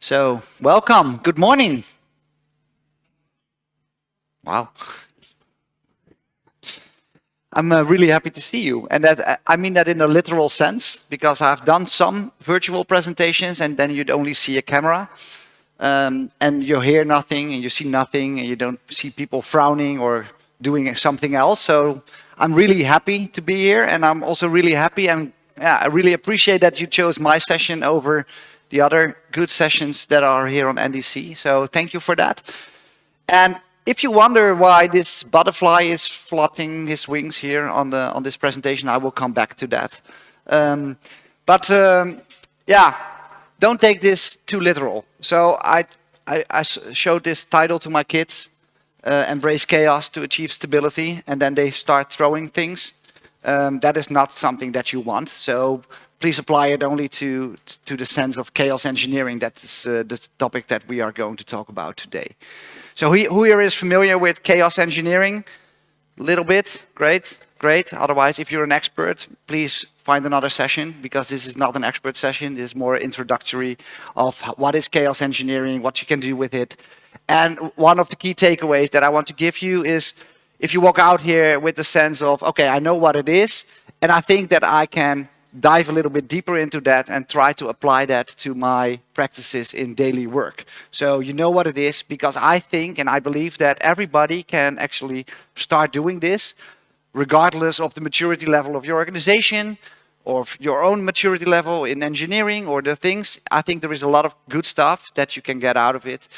So, welcome. Good morning. Wow. I'm really happy to see you. And that I mean that in a literal sense, because I've done some virtual presentations and then you'd only see a camera. And you hear nothing and you see nothing and you don't see people frowning or doing something else. So I'm really happy to be here. And I'm also really happy and I really appreciate that you chose my session over the other good sessions that are here on NDC. So thank you for that. And if you wonder why this butterfly is flapping his wings here on this presentation, I will come back to that. Yeah, don't take this too literal. So I showed this title to my kids, Embrace Chaos to Achieve Stability, and then they start throwing things. That is not something that you want. So please apply it only to the sense of chaos engineering. That is the topic that we are going to talk about today. So who here is familiar with chaos engineering? A little bit, great, great. Otherwise, if you're an expert, please find another session because this is not an expert session. This is more introductory of what is chaos engineering, what you can do with it. And one of the key takeaways that I want to give you is if you walk out here with the sense of, okay, I know what it is, and I think that I can dive a little bit deeper into that and try to apply that to my practices in daily work. So you know what it is because I think and I believe that everybody can actually start doing this regardless of the maturity level of your organization or your own maturity level in engineering or the things. I think there is a lot of good stuff that you can get out of it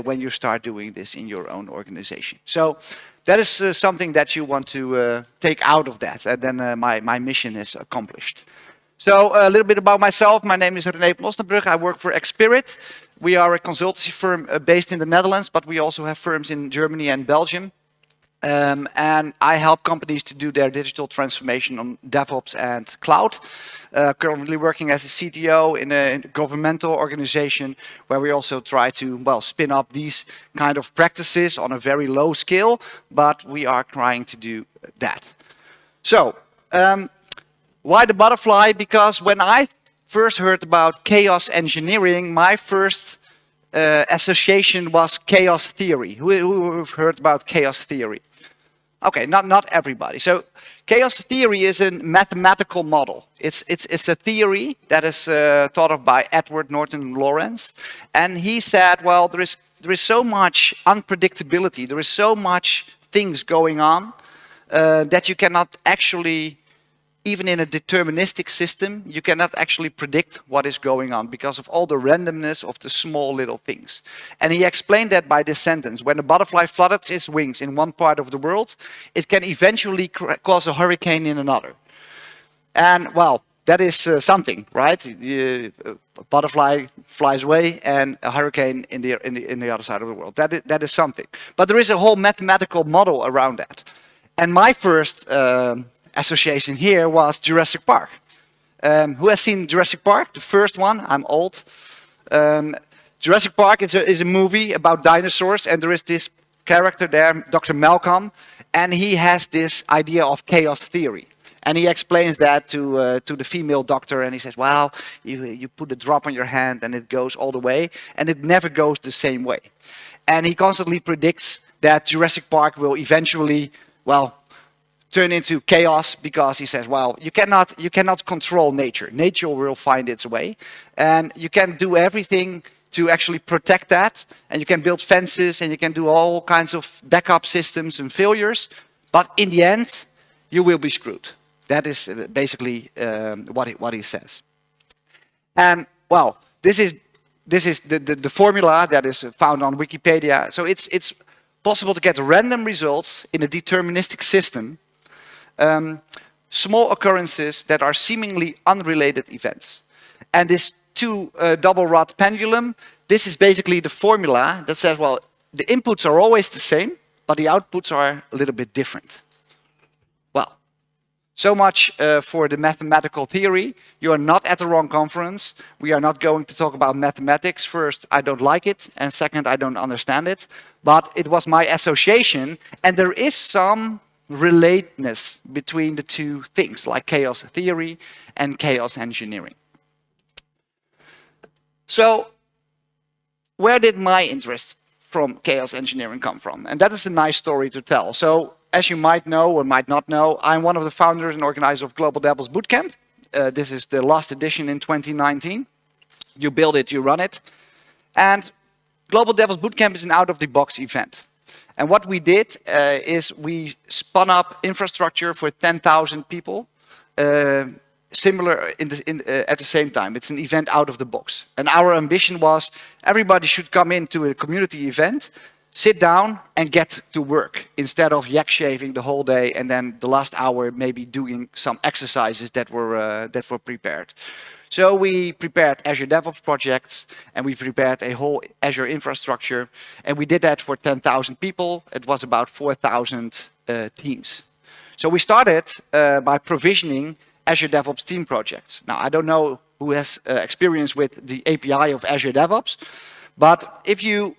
when you start doing this in your own organization. So that is something that you want to take out of that, and then my mission is accomplished. So a little bit about myself. My name is René van Osnabrugge. I work for Experimentation. We are a consultancy firm based in the Netherlands, but we also have firms in Germany and Belgium. And I help companies to do their digital transformation on DevOps and cloud. Currently working as a CTO in a governmental organization where we also try to, well, spin up these kind of practices on a very low scale, but we are trying to do that. So, why the butterfly? Because when I first heard about chaos engineering, my first association was chaos theory. Who heard about chaos theory? Okay, not everybody. So chaos theory is a mathematical model. It's a theory that is thought of by Edward Norton Lawrence. And he said, well, there is so much unpredictability, there is so much things going on that you cannot actually, even in a deterministic system, you cannot actually predict what is going on because of all the randomness of the small little things. And he explained that by this sentence: when a butterfly flutters its wings in one part of the world, it can eventually cause a hurricane in another. And well, that is something, right? A butterfly flies away and a hurricane in the other side of the world. That is something. But there is a whole mathematical model around that. And my first association here was Jurassic Park. Who has seen Jurassic Park? The first one. I'm old. Jurassic Park is a movie about dinosaurs, and there is this character there, Dr. Malcolm, and he has this idea of chaos theory. And he explains that to the female doctor, and he says, well, you put a drop on your hand and it goes all the way, and it never goes the same way. And he constantly predicts that Jurassic Park will eventually, well, turn into chaos because he says, well, you cannot control nature. Nature will find its way, and you can do everything to actually protect that, and you can build fences, and you can do all kinds of backup systems and failures, but in the end, you will be screwed. That is basically what he says. And well, this is the formula that is found on Wikipedia. So it's possible to get random results in a deterministic system. Small occurrences that are seemingly unrelated events. And this double rod pendulum, this is basically the formula that says, well, the inputs are always the same, but the outputs are a little bit different. Well, so much for the mathematical theory. You are not at the wrong conference. We are not going to talk about mathematics. First, I don't like it, and second, I don't understand it. But it was my association, and there is some relatedness between the two things, like chaos theory and chaos engineering. So where did my interest from chaos engineering come from? And that is a nice story to tell. So as you might know or might not know, I'm one of the founders and organizers of Global DevOps Bootcamp. This is the last edition in 2019. You build it, you run it. And Global DevOps Bootcamp is an out-of-the-box event. And what we did is we spun up infrastructure for 10,000 people, similar at the same time. It's an event out of the box. And our ambition was everybody should come into a community event, sit down and get to work instead of yak shaving the whole day and then the last hour maybe doing some exercises that were prepared. So we prepared Azure DevOps projects and we prepared a whole Azure infrastructure, and we did that for 10,000 people. It was about 4,000 teams. So we started by provisioning Azure DevOps team projects. Now, I don't know who has experience with the API of Azure DevOps, but if you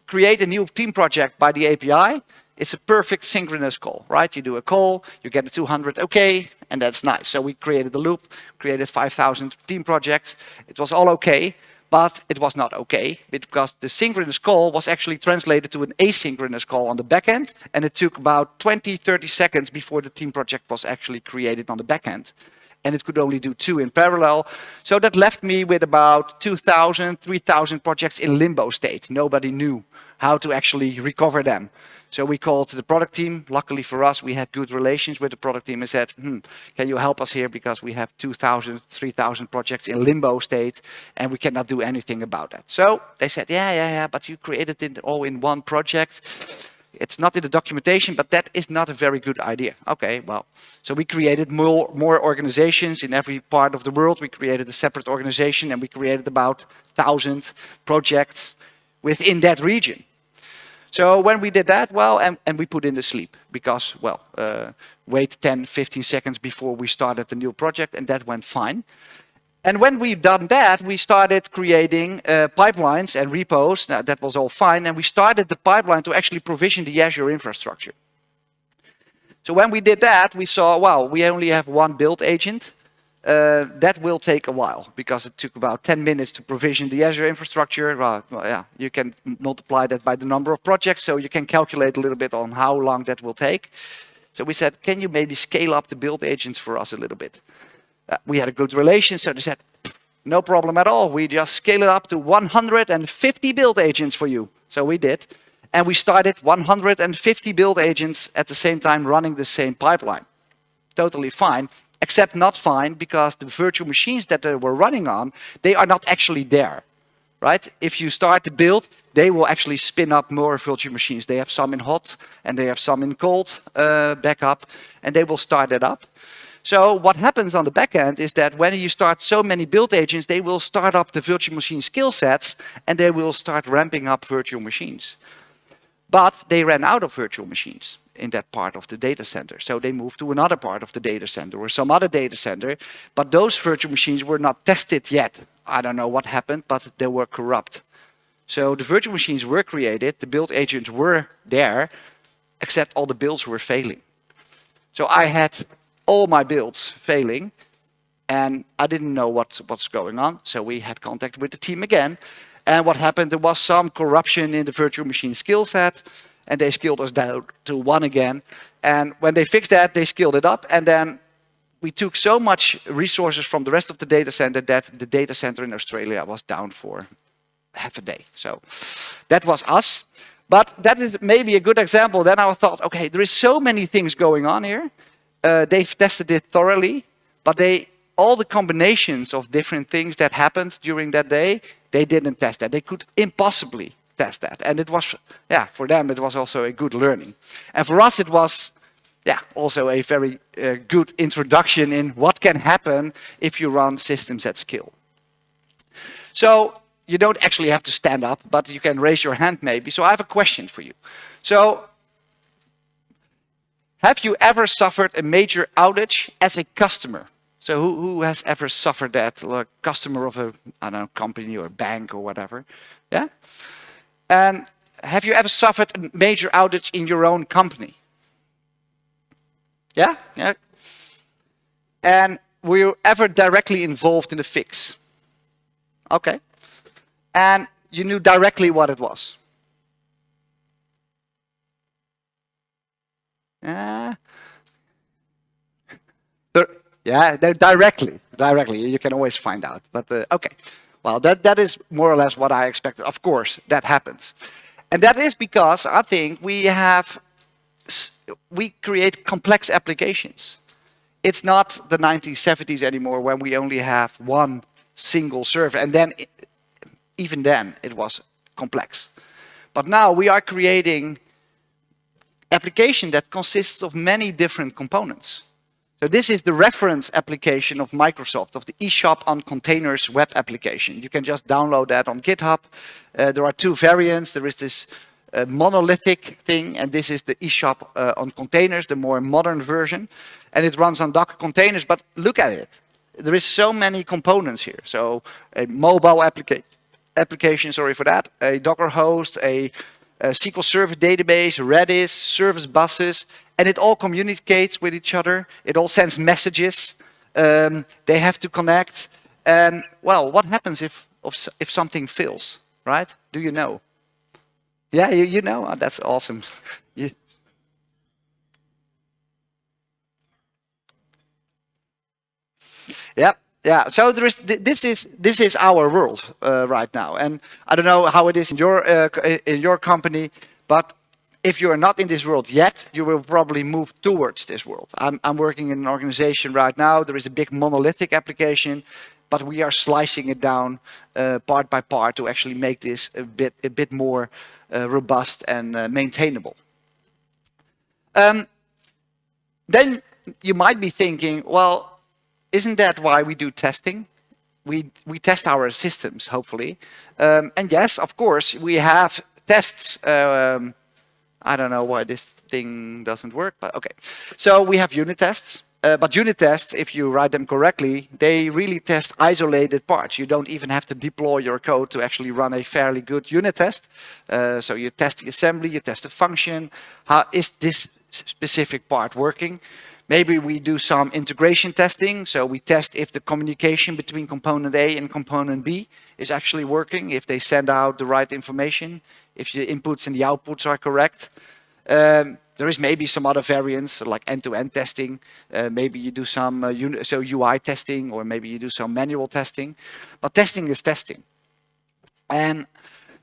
create a new team project by the API, it's a perfect synchronous call, right? You do a call, you get a 200 okay, and that's nice. So we created the loop, created 5,000 team projects. It was all okay, but it was not okay because the synchronous call was actually translated to an asynchronous call on the backend, and it took about 20, 30 seconds before the team project was actually created on the backend. And it could only do 2 in parallel. So that left me with about 2,000, 3,000 projects in limbo state. Nobody knew how to actually recover them. So we called the product team. Luckily for us, we had good relations with the product team and said, can you help us here? Because we have 2,000, 3,000 projects in limbo state and we cannot do anything about that. So they said, yeah, but you created it all in one project. It's not in the documentation, but that is not a very good idea. Okay, well, so we created more organizations in every part of the world. We created a separate organization and we created about 1,000 projects within that region. So when we did that, well, and we put in the sleep because, well, wait 10, 15 seconds before we started the new project, and that went fine. And when we've done that, we started creating pipelines and repos. Now, that was all fine. And we started the pipeline to actually provision the Azure infrastructure. So when we did that, we saw, wow, we only have one build agent. That will take a while because it took about 10 minutes to provision the Azure infrastructure. Well, yeah, you can multiply that by the number of projects, so you can calculate a little bit on how long that will take. So we said, can you maybe scale up the build agents for us a little bit? We had a good relation, so they said, no problem at all. We just scale it up to 150 build agents for you. So we did. And we started 150 build agents at the same time running the same pipeline. Totally fine, except not fine because the virtual machines that they were running on, they are not actually there, right? If you start to build, they will actually spin up more virtual machines. They have some in hot and they have some in cold backup, and they will start it up. So what happens on the back end is that when you start so many build agents, they will start up the virtual machine skill sets and they will start ramping up virtual machines. But they ran out of virtual machines in that part of the data center. So they moved to another part of the data center or some other data center. But those virtual machines were not tested yet. I don't know what happened, but they were corrupt. So the virtual machines were created, the build agents were there, except all the builds were failing. So I had all my builds failing, and I didn't know what's going on. So we had contact with the team again. And what happened, there was some corruption in the virtual machine skill set, and they scaled us down to 1 again. And when they fixed that, they scaled it up. And then we took so much resources from the rest of the data center that the data center in Australia was down for half a day. So that was us. But that is maybe a good example. Then I thought, okay, there is so many things going on here. They've tested it thoroughly, but all the combinations of different things that happened during that day, they didn't test that. They could impossibly test that. And it was, yeah, for them, it was also a good learning. And for us, it was, yeah, also a very good introduction in what can happen if you run systems at scale. So you don't actually have to stand up, but you can raise your hand maybe. So I have a question for you. So have you ever suffered a major outage as a customer? So who has ever suffered that? Like a customer of a, I don't know, company or a bank or whatever? Yeah? And have you ever suffered a major outage in your own company? Yeah? Yeah. And were you ever directly involved in the fix? Okay. And you knew directly what it was. Yeah, they're directly. You can always find out. But okay, well, that is more or less what I expected. Of course, that happens, and that is because I think we create complex applications. It's not the 1970s anymore when we only have one single server, and then even then it was complex. But now we are creating application that consists of many different components. So this is the reference application of Microsoft, of the eShop on Containers web application. You can just download that on GitHub. There are two variants. There is this monolithic thing, and this is the eShop on Containers, the more modern version. And it runs on Docker containers, but look at it. There is so many components here. So a mobile application, sorry for that, a Docker host, a SQL Server database, Redis, service buses, and it all communicates with each other. It all sends messages. They have to connect. And well, what happens if something fails, right? Do you know? Yeah, you know. Oh, that's awesome. Yeah. Yeah, so there is this is our world right now, and I don't know how it is in your company, but if you are not in this world yet, you will probably move towards this world. I'm working in an organization right now. There is a big monolithic application, but we are slicing it down part by part to actually make this a bit more robust and maintainable. Then you might be thinking, well, isn't that why we do testing? We test our systems, hopefully. And yes, of course, we have tests. I don't know why this thing doesn't work, but okay. So we have unit tests. But unit tests, if you write them correctly, they really test isolated parts. You don't even have to deploy your code to actually run a fairly good unit test. So you test the assembly, you test the function. How is this specific part working? Maybe we do some integration testing. So we test if the communication between component A and component B is actually working, if they send out the right information, if the inputs and the outputs are correct. There is maybe some other variants like end-to-end testing. Maybe you do some UI testing, or maybe you do some manual testing. But testing is testing. And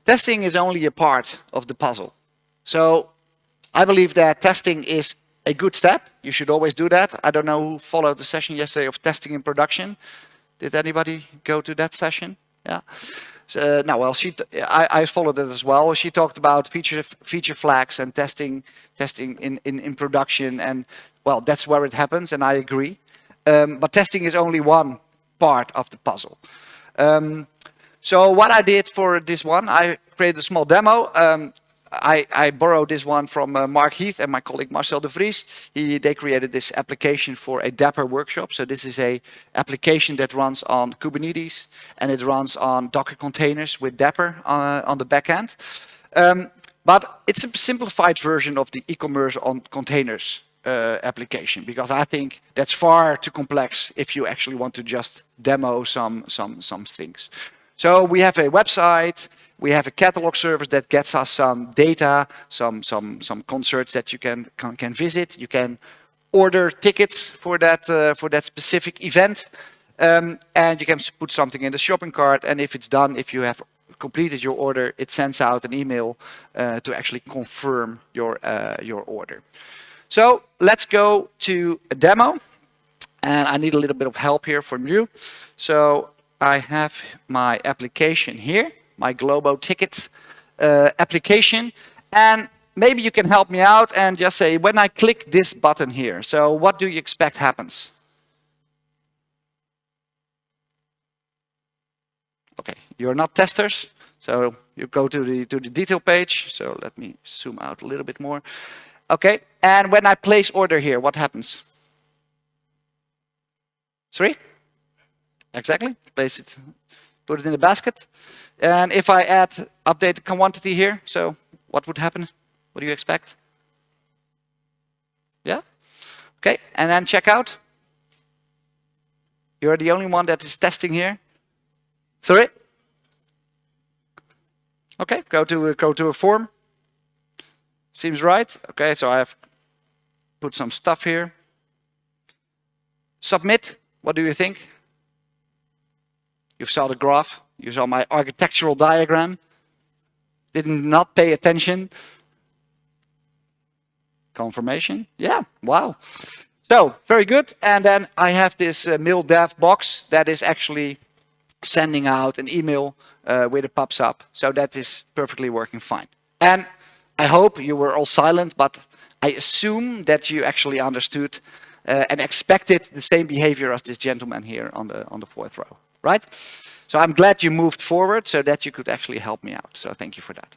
testing is only a part of the puzzle. So I believe that testing is a good step. You should always do that. I don't know who followed the session yesterday of testing in production. Did anybody go to that session? Yeah. So, no, well, I followed it as well. She talked about feature flags and testing in production, and well, that's where it happens, and I agree. But testing is only one part of the puzzle. So what I did for this one, I created a small demo. I borrowed this one from Mark Heath and my colleague Marcel de Vries. They created this application for a Dapper workshop. So this is a application that runs on Kubernetes, and it runs on Docker containers with Dapper on the back end. But it's a simplified version of the e-commerce on containers application, because I think that's far too complex if you actually want to just demo some things. So we have a website. We have a catalog service that gets us some data, some concerts that you can visit. You can order tickets for that specific event, and you can put something in the shopping cart. And if it's done, if you have completed your order, it sends out an email to actually confirm your order. So let's go to a demo, and I need a little bit of help here from you. So I have my application here, my Globo ticket application, and maybe you can help me out and just say, when I click this button here, so what do you expect happens? Okay, you're not testers, so you go to the detail page. So let me zoom out a little bit more. Okay, and when I place order here, what happens? Sorry? Exactly, place it, put it in the basket. And if I add update the quantity here, so what would happen? What do you expect? Yeah? Okay, and then check out. You're the only one that is testing here. Sorry? Okay, go to a form. Seems right. Okay, so I have put some stuff here. Submit. What do you think? You saw the graph. You saw my architectural diagram. Did not pay attention. Confirmation. Yeah, wow. So, very good. And then I have this mail dev box that is actually sending out an email with a pops up. So that is perfectly working fine. And I hope you were all silent, but I assume that you actually understood and expected the same behavior as this gentleman here on the fourth row, right? So I'm glad you moved forward so that you could actually help me out. So thank you for that.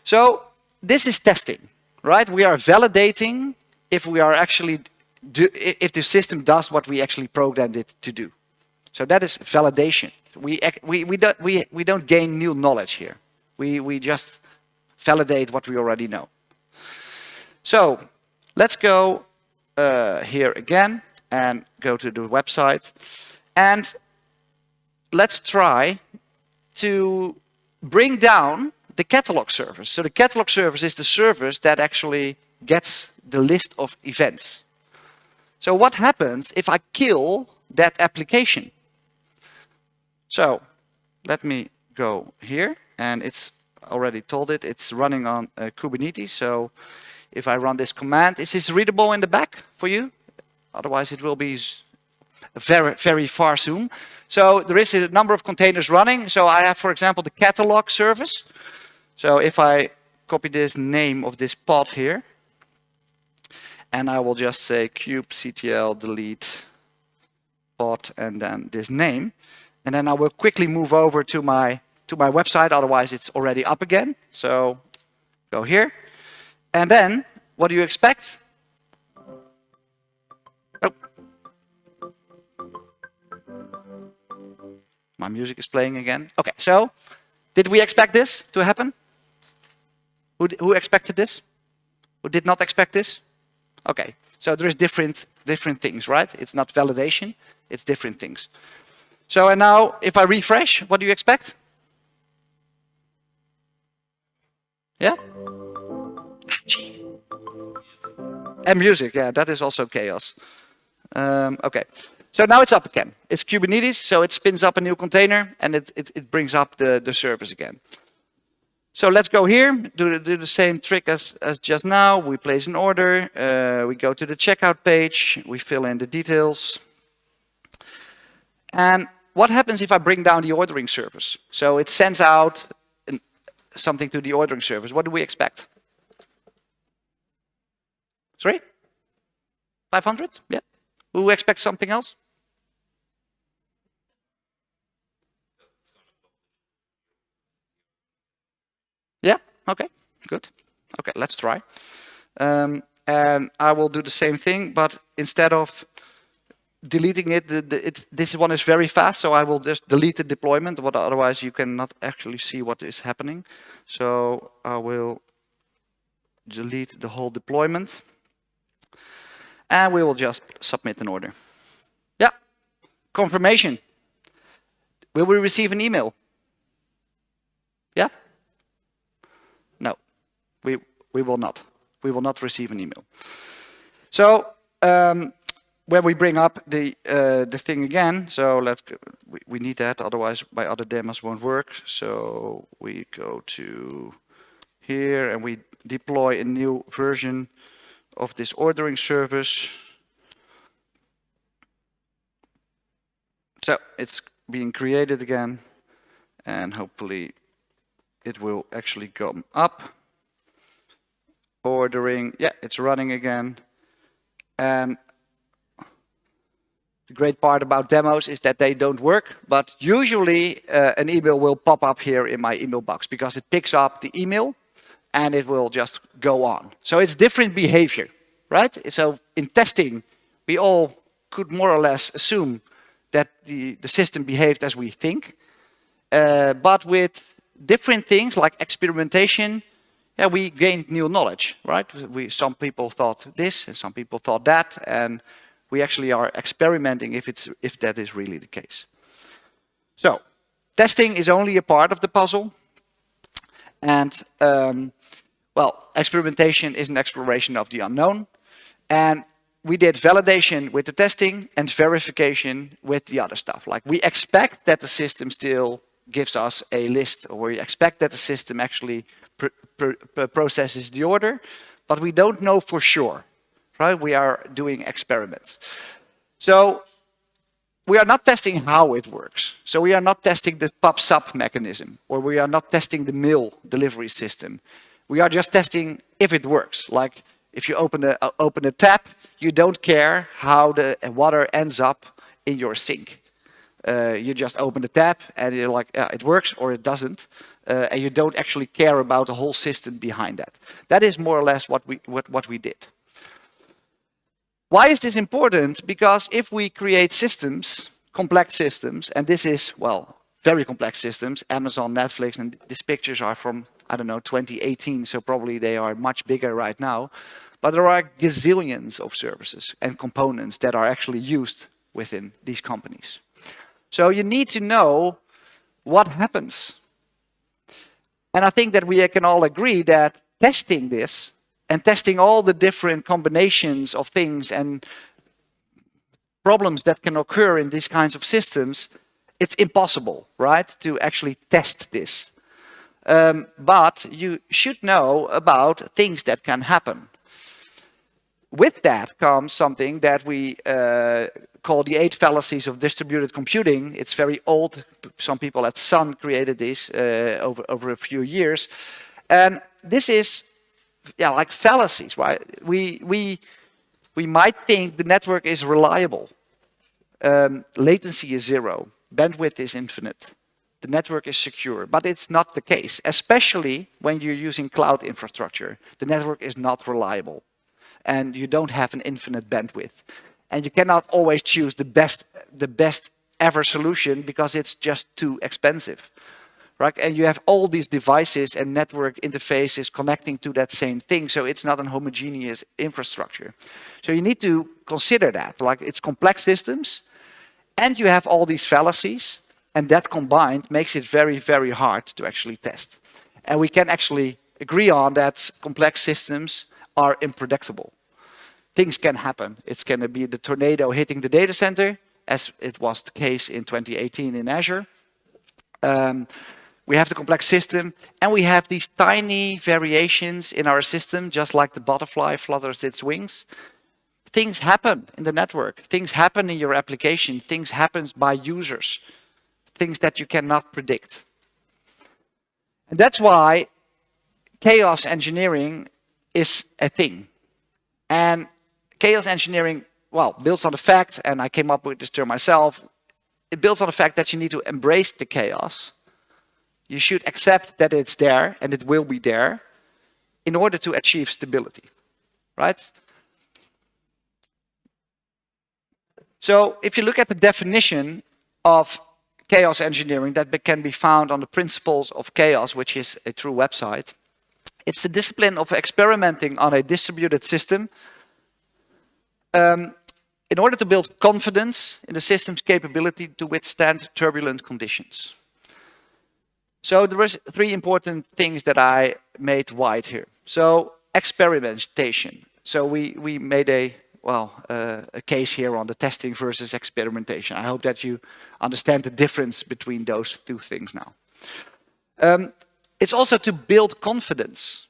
So this is testing, right? We are validating if we are actually if the system does what we actually programmed it to do. So that is validation. We don't gain new knowledge here. We just validate what we already know. So let's go here again and go to the website. And let's try to bring down the catalog service. So the catalog service is the service that actually gets the list of events. So what happens if I kill that application? So let me go here, and it's already told it, it's running on Kubernetes. So if I run this command, is this readable in the back for you? Otherwise it will be very, very far soon. So there is a number of containers running. So I have, for example, the catalog service. So if I copy this name of this pod here, and I will just say kubectl delete pod and then this name. And then I will quickly move over to my website, otherwise it's already up again. So go here. And then what do you expect? Oh. My music is playing again. Okay, so did we expect this to happen? Who expected this? Who did not expect this? Okay, so there is different things, right? It's not validation, it's different things. So and now if I refresh, what do you expect? Yeah? And music, yeah, that is also chaos. Okay, so now it's up again. It's Kubernetes, so it spins up a new container and it brings up the service again. So let's go here, do the same trick as just now. We place an order, we go to the checkout page, we fill in the details. And what happens if I bring down the ordering service? So it sends out something to the ordering service. What do we expect? Sorry? 500? Yeah. Who expects something else? Yeah, okay, good. Okay, let's try. And I will do the same thing, but instead of deleting it, this one is very fast, so I will just delete the deployment, but otherwise you cannot actually see what is happening. So I will delete the whole deployment. And we will just submit an order. Yeah, confirmation. Will we receive an email? Yeah? No, we will not. We will not receive an email. So when we bring up the thing again, so let's go, we need that, otherwise my other demos won't work. So we go to here and we deploy a new version of this ordering service. So it's being created again, and hopefully it will actually come up. Ordering, yeah, it's running again. And the great part about demos is that they don't work, but usually an email will pop up here in my email box because it picks up the email and it will just go on. So it's different behavior, right? So in testing, we all could more or less assume that the system behaved as we think. But with different things like experimentation, yeah, we gained new knowledge, right? Some people thought this and some people thought that, and we actually are experimenting if that is really the case. So testing is only a part of the puzzle. And well, experimentation is an exploration of the unknown. And we did validation with the testing and verification with the other stuff. Like we expect that the system still gives us a list, or we expect that the system actually processes the order, but we don't know for sure, right? We are doing experiments. So we are not testing how it works. So we are not testing the pub/sub mechanism, or we are not testing the mail delivery system. We are just testing if it works. Like if you open a tap, you don't care how the water ends up in your sink. You just open the tap and you're like, yeah, it works or it doesn't. And you don't actually care about the whole system behind that. That is more or less what we did. Why is this important? Because if we create systems, complex systems, and this is, well, very complex systems, Amazon, Netflix, and these pictures are from, I don't know, 2018, so probably they are much bigger right now. But there are gazillions of services and components that are actually used within these companies. So you need to know what happens. And I think that we can all agree that testing this and testing all the different combinations of things and problems that can occur in these kinds of systems, it's impossible, right, to actually test this. But you should know about things that can happen. With that comes something that we call the 8 fallacies of distributed computing. It's very old. Some people at Sun created this over a few years. And this is, yeah, like fallacies, right? We might think the network is reliable. Latency is 0. Bandwidth is infinite. The network is secure, but it's not the case, especially when you're using cloud infrastructure. The network is not reliable, and you don't have an infinite bandwidth. And you cannot always choose the best ever solution because it's just too expensive, right? And you have all these devices and network interfaces connecting to that same thing, so it's not a homogeneous infrastructure. So you need to consider that, like it's complex systems, and you have all these fallacies, and that combined makes it very, very hard to actually test. And we can actually agree on that complex systems are unpredictable. Things can happen. It's going to be the tornado hitting the data center, as it was the case in 2018 in Azure. We have the complex system, and we have these tiny variations in our system, just like the butterfly flutters its wings. Things happen in the network. Things happen in your application. Things happen by users. Things that you cannot predict. And that's why chaos engineering is a thing. And chaos engineering, well, builds on the fact, and I came up with this term myself, it builds on the fact that you need to embrace the chaos. You should accept that it's there, and it will be there, in order to achieve stability, right? So if you look at the definition of chaos engineering that can be found on the Principles of Chaos, which is a true website, it's the discipline of experimenting on a distributed system in order to build confidence in the system's capability to withstand turbulent conditions. So there is 3 important things that I made white here. So experimentation. So we made a case here on the testing versus experimentation. I hope that you understand the difference between those 2 things now. It's also to build confidence.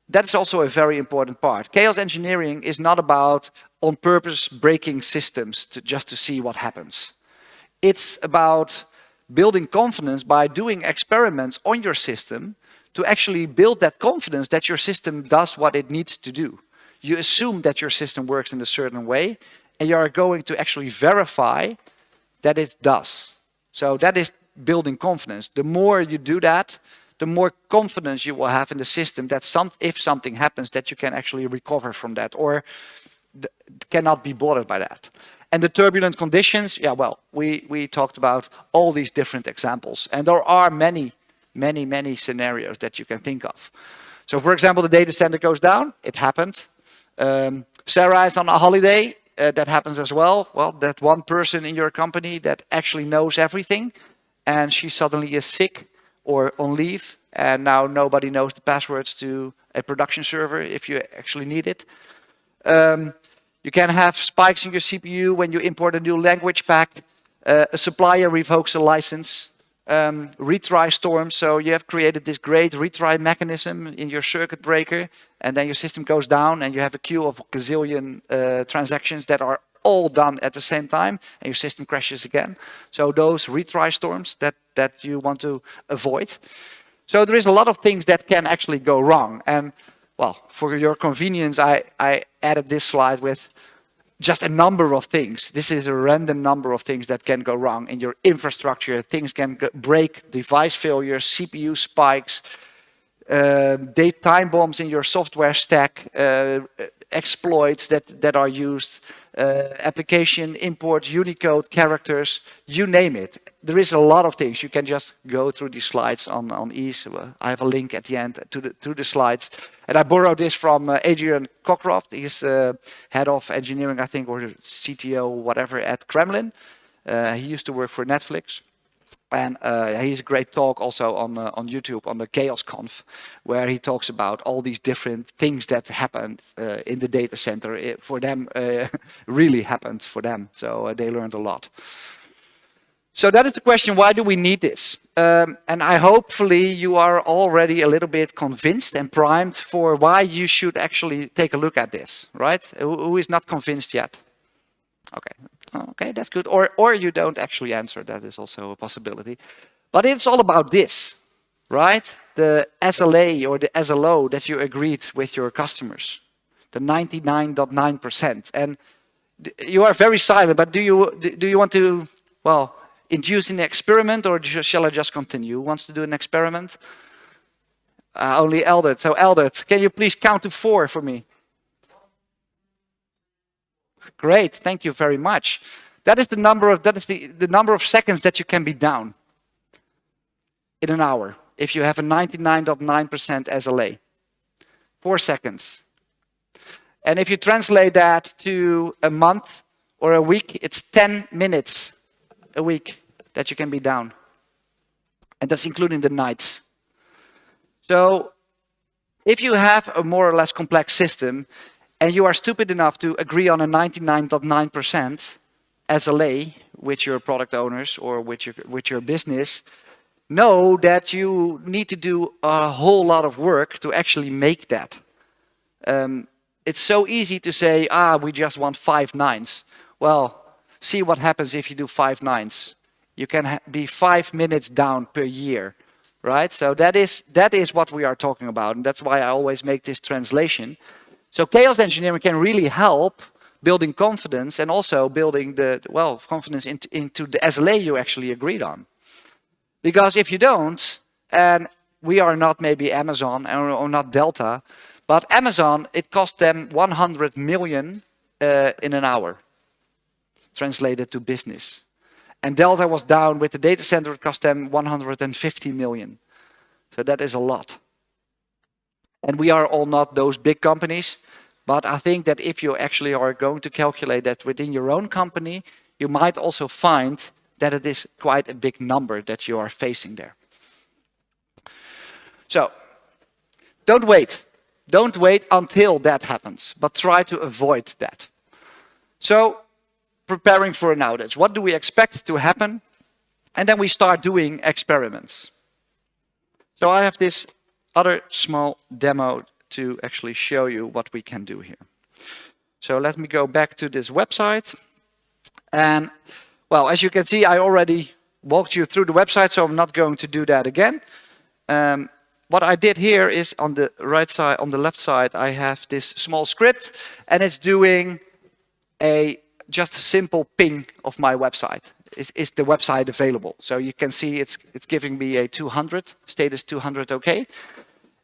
That's also a very important part. Chaos engineering is not about on purpose breaking systems just to see what happens. It's about building confidence by doing experiments on your system to actually build that confidence that your system does what it needs to do. You assume that your system works in a certain way, and you are going to actually verify that it does. So that is building confidence. The more you do that, the more confidence you will have in the system that if something happens, that you can actually recover from that or cannot be bothered by that. And the turbulent conditions, yeah, well, we talked about all these different examples. And there are many, many, many scenarios that you can think of. So for example, the data center goes down. It happened. Sarah is on a holiday. That happens as well. Well, that one person in your company that actually knows everything, and she suddenly is sick or on leave, and now nobody knows the passwords to a production server if you actually need it. You can have spikes in your CPU when you import a new language pack. A supplier revokes a license. Retry storms, so you have created this great retry mechanism in your circuit breaker, and then your system goes down and you have a queue of gazillion transactions that are all done at the same time, and your system crashes again. So those retry storms that you want to avoid. So there is a lot of things that can actually go wrong. And well, for your convenience, I added this slide with just a number of things. This is a random number of things that can go wrong in your infrastructure. Things can break, device failures, CPU spikes, date time bombs in your software stack, exploits that are used, application import, Unicode characters, you name it. There is a lot of things. You can just go through these slides on ease. I have a link at the end to the slides. And I borrowed this from Adrian Cockcroft. He's head of engineering, I think, or CTO, whatever, at Kremlin. He used to work for Netflix. And he's a great talk also on YouTube on the Chaos Conf, where he talks about all these different things that happened in the data center. It, for them, really happened for them. So they learned a lot. So that is the question, why do we need this? And hopefully you are already a little bit convinced and primed for why you should actually take a look at this, right? Who is not convinced yet? Okay. Okay, that's good. Or you don't actually answer. That is also a possibility. But it's all about this, right? The SLA or the SLO that you agreed with your customers. The 99.9%. And you are very silent, but do you want to, well, induce an experiment, or shall I just continue? Who wants to do an experiment? Only Eldert. So Eldert, can you please count to 4 for me? Great, thank you very much. That is the number of seconds that you can be down in an hour if you have a 99.9% SLA. 4 seconds. And if you translate that to a month or a week, it's 10 minutes a week that you can be down. And that's including the nights. So if you have a more or less complex system, and you are stupid enough to agree on a 99.9% SLA with your product owners or with your business, know that you need to do a whole lot of work to actually make that. It's so easy to say, we just want 5 nines. Well, see what happens if you do 5 nines. You can be 5 minutes down per year, right? So that is what we are talking about, and that's why I always make this translation. So chaos engineering can really help building confidence and also building the, well, confidence into the SLA you actually agreed on. Because if you don't, and we are not maybe Amazon or not Delta, but Amazon, it cost them 100 million in an hour, translated to business. And Delta was down with the data center, it cost them 150 million. So that is a lot. And we are all not those big companies. But I think that if you actually are going to calculate that within your own company, you might also find that it is quite a big number that you are facing there. So, don't wait. Don't wait until that happens, but try to avoid that. So, preparing for an outage. What do we expect to happen? And then we start doing experiments. So I have this other small demo to actually show you what we can do here. So let me go back to this website. And well, as you can see, I already walked you through the website, so I'm not going to do that again. What I did here is on the right side, on the left side, I have this small script, and it's doing just a simple ping of my website. Is the website available? So you can see it's giving me a 200, status 200 OK.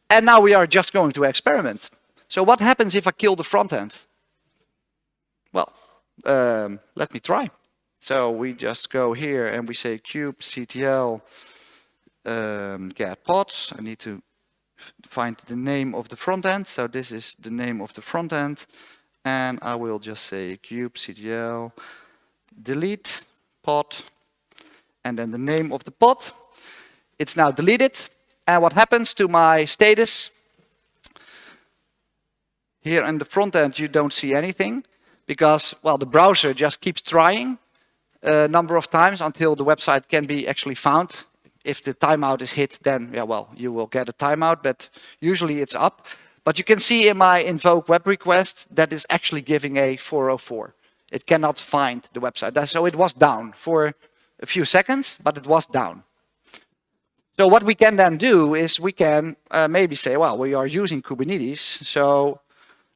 And now we are just going to experiment. So what happens if I kill the front end? Well, let me try. So we just go here and we say kubectl get pods. I need to find the name of the front end. So this is the name of the front end. And I will just say kubectl delete pod. And then the name of the pod. It's now deleted. And what happens to my status? Here in the front end, you don't see anything because, well, the browser just keeps trying a number of times until the website can be actually found. If the timeout is hit, then, yeah, well, you will get a timeout, but usually it's up. But you can see in my invoke web request that it's actually giving a 404. It cannot find the website. So it was down for a few seconds, but it was down. So what we can then do is we can maybe say, well, we are using Kubernetes. So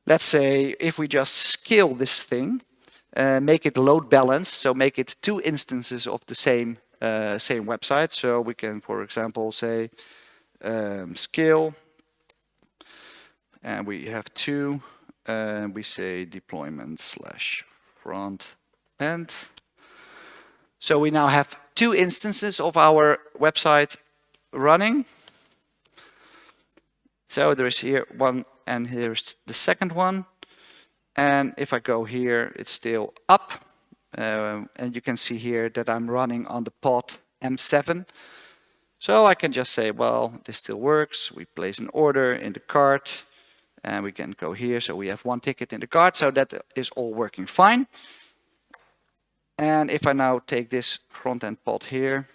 let's say if we just scale this thing, make it load balanced, so make it 2 instances of the same website. So we can, for example, say scale, and we have 2, and we say deployment / front end. So we now have 2 instances of our website running. So there is here one, and here's the second one. And if I go here, it's still up. And you can see here that I'm running on the pod M7. So I can just say, well, this still works. We place an order in the cart, and we can go here. So we have 1 ticket in the cart, so that is all working fine. And if I now take this front-end pod here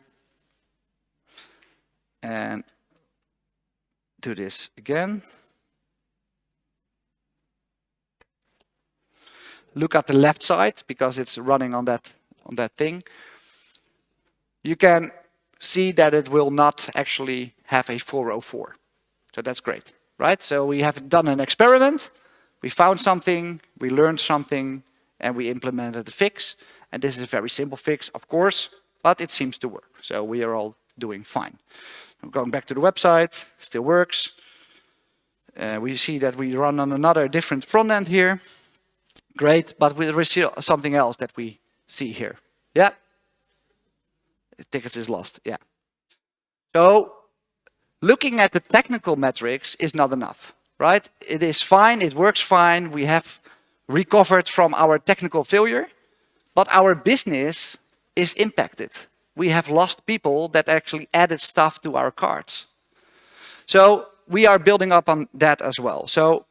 and do this again, look at the left side because it's running on that thing. You can see that it will not actually have a 404. So that's great, right? So we have done an experiment, we found something, we learned something, and we implemented a fix. And this is a very simple fix, of course, but it seems to work. So we are all doing fine. I'm going back to the website, still works. We see that we run on another different front end here. Great, but there is something else that we see here. Yeah? The tickets is lost, yeah. So looking at the technical metrics is not enough, right? It is fine, it works fine. We have recovered from our technical failure, but our business is impacted. We have lost people that actually added stuff to our carts. So we are building up on that as well. So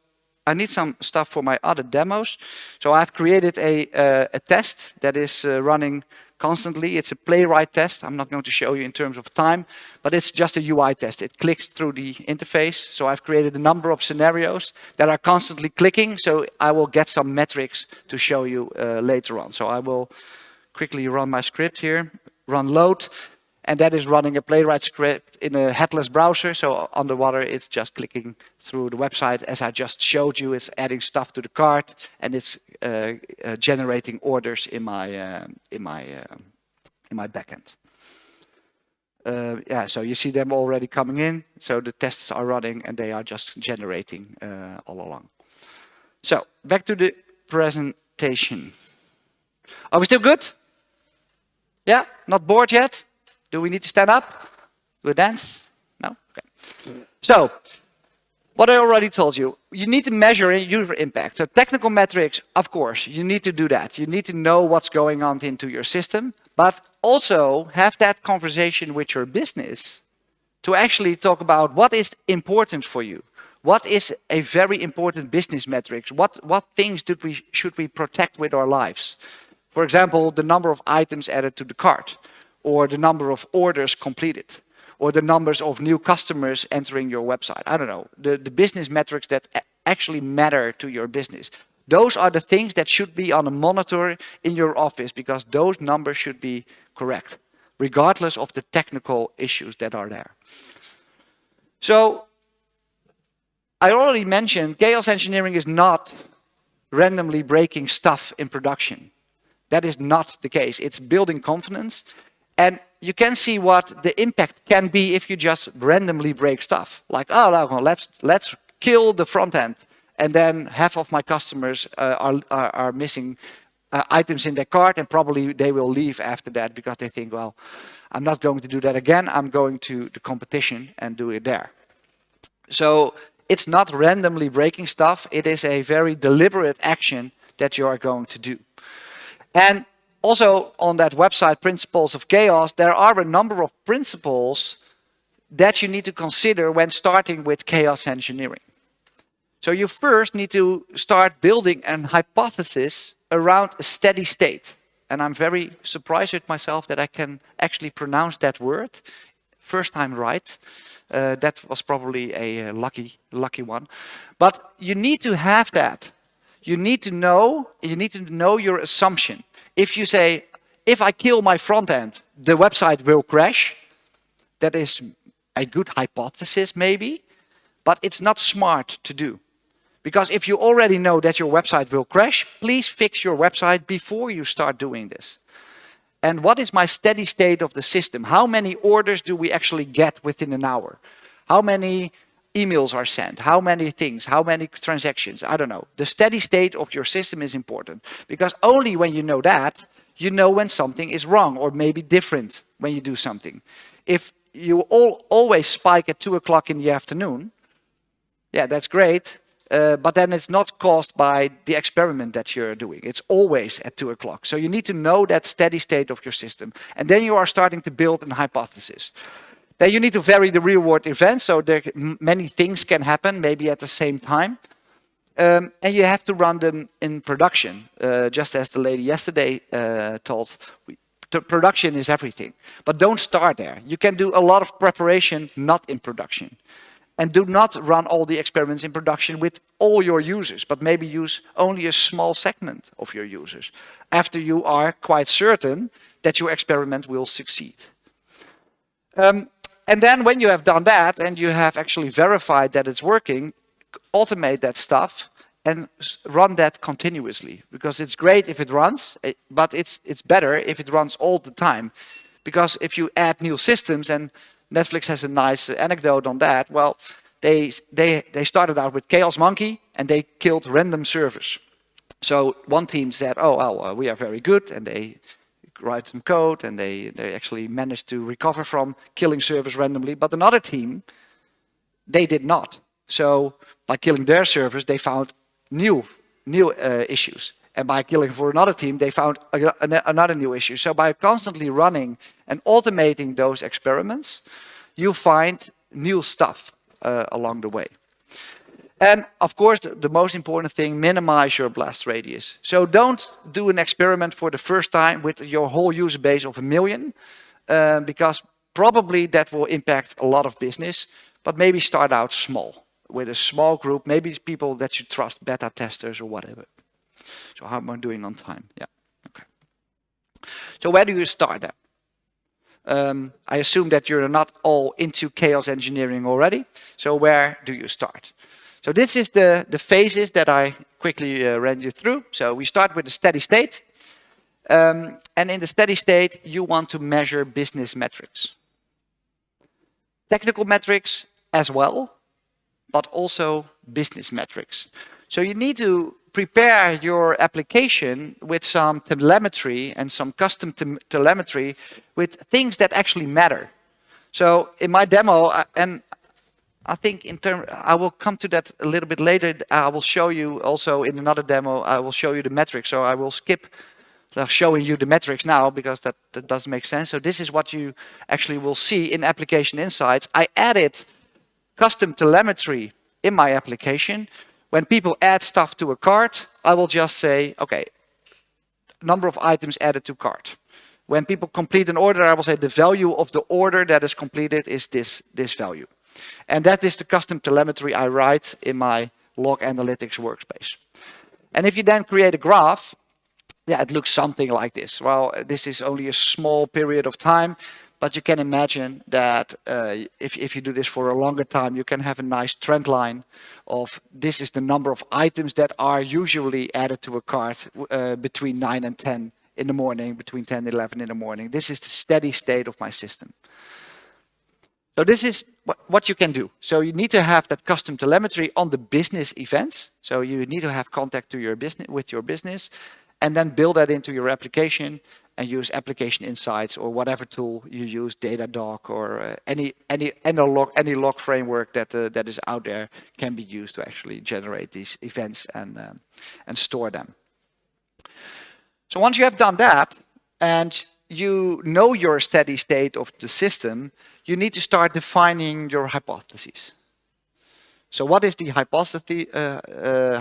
I need some stuff for my other demos. So I've created a test that is running constantly. It's a playwright test. I'm not going to show you in terms of time, but it's just a UI test. It clicks through the interface. So I've created a number of scenarios that are constantly clicking. So I will get some metrics to show you later on. So I will quickly run my script here, run load. And that is running a playwright script in a headless browser. So underwater, it's just clicking through the website. As I just showed you, it's adding stuff to the cart, and it's generating orders in my backend. Yeah, so you see them already coming in. So the tests are running, and they are just generating all along. So back to the presentation. Are we still good? Yeah, not bored yet? Do we need to stand up? Do a dance? No? Okay. So, what I already told you, you need to measure user impact. So technical metrics, of course, you need to do that. You need to know what's going on into your system, but also have that conversation with your business to actually talk about what is important for you. What is a very important business metrics? What things should we protect with our lives? For example, the number of items added to the cart, or the number of orders completed, or the numbers of new customers entering your website. I don't know, the business metrics that actually matter to your business. Those are the things that should be on a monitor in your office, because those numbers should be correct, regardless of the technical issues that are there. So, I already mentioned chaos engineering is not randomly breaking stuff in production. That is not the case. It's building confidence. And you can see what the impact can be if you just randomly break stuff. Like, oh, let's kill the front end, and then half of my customers are missing items in their cart, and probably they will leave after that because they think, well, I'm not going to do that again. I'm going to the competition and do it there. So it's not randomly breaking stuff. It is a very deliberate action that you are going to do. And also on that website, Principles of Chaos, there are a number of principles that you need to consider when starting with chaos engineering. So you first need to start building an hypothesis around a steady state. And I'm very surprised with myself that I can actually pronounce that word. First time right. That was probably a lucky one. But you need to have that. You need to know your assumption. If you say, if I kill my front end, the website will crash. That is a good hypothesis maybe, but it's not smart to do. Because if you already know that your website will crash, please fix your website before you start doing this. And what is my steady state of the system? How many orders do we actually get within an hour? How many emails are sent? How many things? How many transactions? I don't know. The steady state of your system is important. Because only when you know that, you know when something is wrong or maybe different when you do something. If you always spike at 2 o'clock in the afternoon, yeah, that's great. But then it's not caused by the experiment that you're doing. It's always at 2 o'clock. So you need to know that steady state of your system. And then you are starting to build a hypothesis. Then you need to vary the real world events. So there many things can happen, maybe at the same time. And you have to run them in production. Just as the lady yesterday told, production is everything. But don't start there. You can do a lot of preparation not in production. And do not run all the experiments in production with all your users, but maybe use only a small segment of your users after you are quite certain that your experiment will succeed. And then when you have done that and you have actually verified that it's working, automate that stuff and run that continuously. Because it's great if it runs, but it's better if it runs all the time. Because if you add new systems, and Netflix has a nice anecdote on that. Well, they started out with Chaos Monkey and they killed random servers. So one team said, oh, well, we are very good, and they write some code and they actually managed to recover from killing servers randomly. But another team, they did not. So by killing their servers, they found new issues. And by killing for another team, they found another new issue. So by constantly running and automating those experiments, you find new stuff along the way. And of course, the most important thing, minimize your blast radius. So don't do an experiment for the first time with your whole user base of 1 million, because probably that will impact a lot of business. But maybe start out small, with a small group, maybe people that you trust, beta testers or whatever. So how am I doing on time? Yeah, okay. So where do you start then? I assume that you're not all into chaos engineering already. So where do you start? So this is the phases that I quickly ran you through. So we start with the steady state. And in the steady state, you want to measure business metrics. Technical metrics as well, but also business metrics. So you need to prepare your application with some telemetry and some custom telemetry with things that actually matter. So in my demo, and I think I will come to that a little bit later. I will show you also in another demo, I will show you the metrics. So I will skip showing you the metrics now because that doesn't make sense. So this is what you actually will see in Application Insights. I added custom telemetry in my application. When people add stuff to a cart, I will just say, okay, number of items added to cart. When people complete an order, I will say the value of the order that is completed is this value. And that is the custom telemetry I write in my log analytics workspace. And if you then create a graph, yeah, it looks something like this. Well, this is only a small period of time, but you can imagine that if you do this for a longer time, you can have a nice trend line of this is the number of items that are usually added to a cart between 9 and 10 in the morning, between 10 and 11 in the morning. This is the steady state of my system. So this is what you can do. So you need to have that custom telemetry on the business events. So you need to have contact to your business with your business, and then build that into your application and use Application Insights or whatever tool you use, Datadog or any log framework that is out there can be used to actually generate these events and store them. So once you have done that and you know your steady state of the system, you need to start defining your hypotheses. So what is the hypothesis?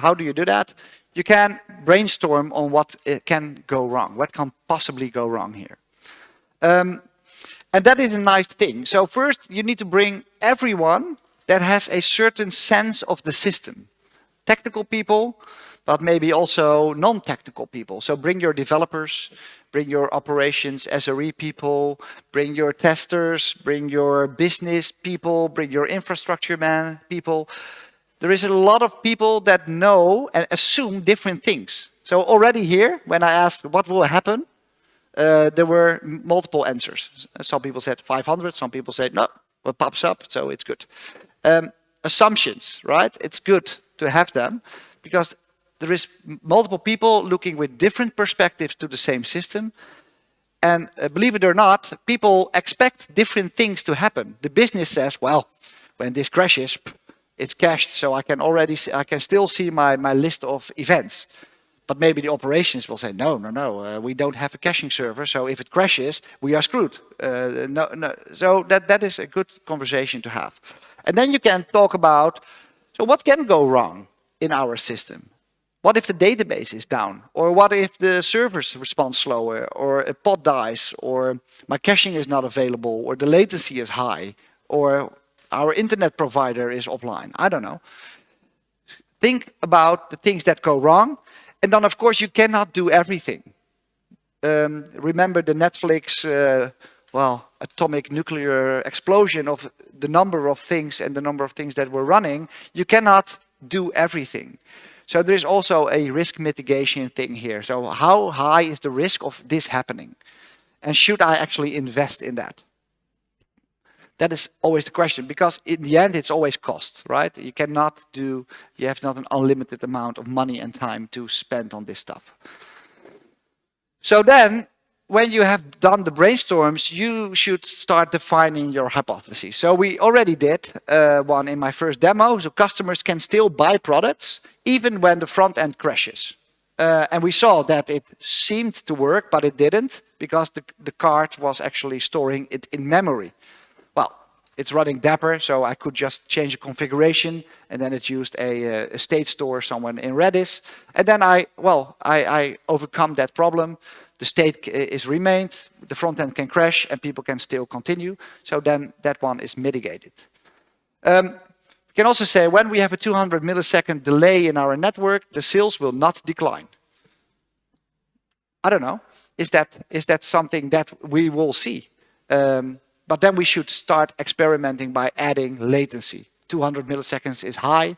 How do you do that? You can brainstorm on what can go wrong, what can possibly go wrong here. And that is a nice thing. So first, you need to bring everyone that has a certain sense of the system. Technical people, but maybe also non-technical people. So bring your developers, bring your operations SRE people, bring your testers, bring your business people, bring your infrastructure people. There is a lot of people that know and assume different things. So already here, when I asked what will happen, there were multiple answers. Some people said 500, some people said no, it pops up, so it's good. Assumptions, right? It's good to have them because there is multiple people looking with different perspectives to the same system. And believe it or not, people expect different things to happen. The business says, well, when this crashes, it's cached, so I can still see my list of events. But maybe the operations will say, no, we don't have a caching server, so if it crashes, we are screwed. No. So that is a good conversation to have. And then you can talk about, so what can go wrong in our system? What if the database is down? Or what if the servers respond slower? Or a pod dies? Or my caching is not available? Or the latency is high? Or our internet provider is offline? I don't know. Think about the things that go wrong. And then, of course, you cannot do everything. Remember the Netflix, atomic nuclear explosion of the number of things and the number of things that were running. You cannot do everything. So there is also a risk mitigation thing here. So how high is the risk of this happening? And should I actually invest in that? That is always the question, because in the end, it's always cost, right? You have not an unlimited amount of money and time to spend on this stuff. So then, when you have done the brainstorms, you should start defining your hypotheses. So we already did one in my first demo. So customers can still buy products even when the front end crashes. And we saw that it seemed to work, but it didn't, because the card was actually storing it in memory. Well, it's running Dapper, so I could just change the configuration, and then it used a state store somewhere in Redis. And then I overcome that problem. The state is remained, the front end can crash, and people can still continue. So then that one is mitigated. We can also say when we have a 200 millisecond delay in our network, the sales will not decline. I don't know. Is that something that we will see? But then we should start experimenting by adding latency. 200 milliseconds is high.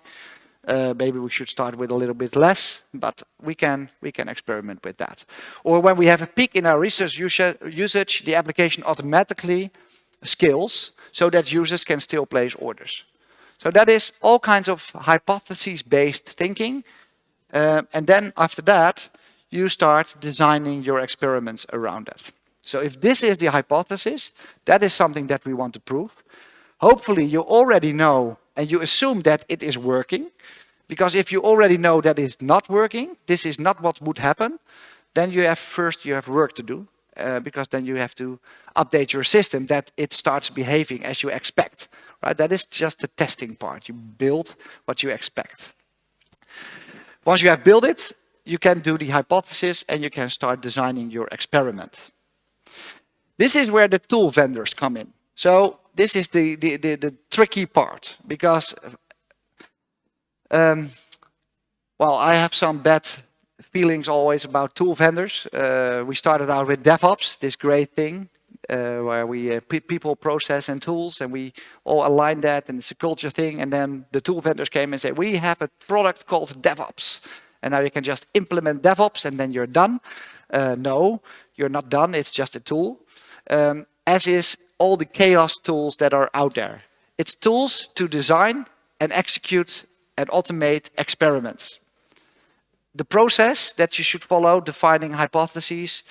Maybe we should start with a little bit less, but we can experiment with that. Or when we have a peak in our resource usage, the application automatically scales so that users can still place orders. So that is all kinds of hypotheses-based thinking. And then after that, you start designing your experiments around that. So if this is the hypothesis, that is something that we want to prove. Hopefully you already know and you assume that it is working. Because if you already know that it's not working, this is not what would happen, then you have work to do. Because then you have to update your system that it starts behaving as you expect. Right? That is just the testing part. You build what you expect. Once you have built it, you can do the hypothesis and you can start designing your experiment. This is where the tool vendors come in. So this is the tricky part, because I have some bad feelings always about tool vendors. We started out with DevOps, this great thing, where we people, process, and tools, and we all align that, and it's a culture thing. And then the tool vendors came and said, we have a product called DevOps, and now you can just implement DevOps, and then you're done. No, you're not done. It's just a tool. As is all the chaos tools that are out there. It's tools to design and execute and automate experiments. The process that you should follow, defining hypotheses,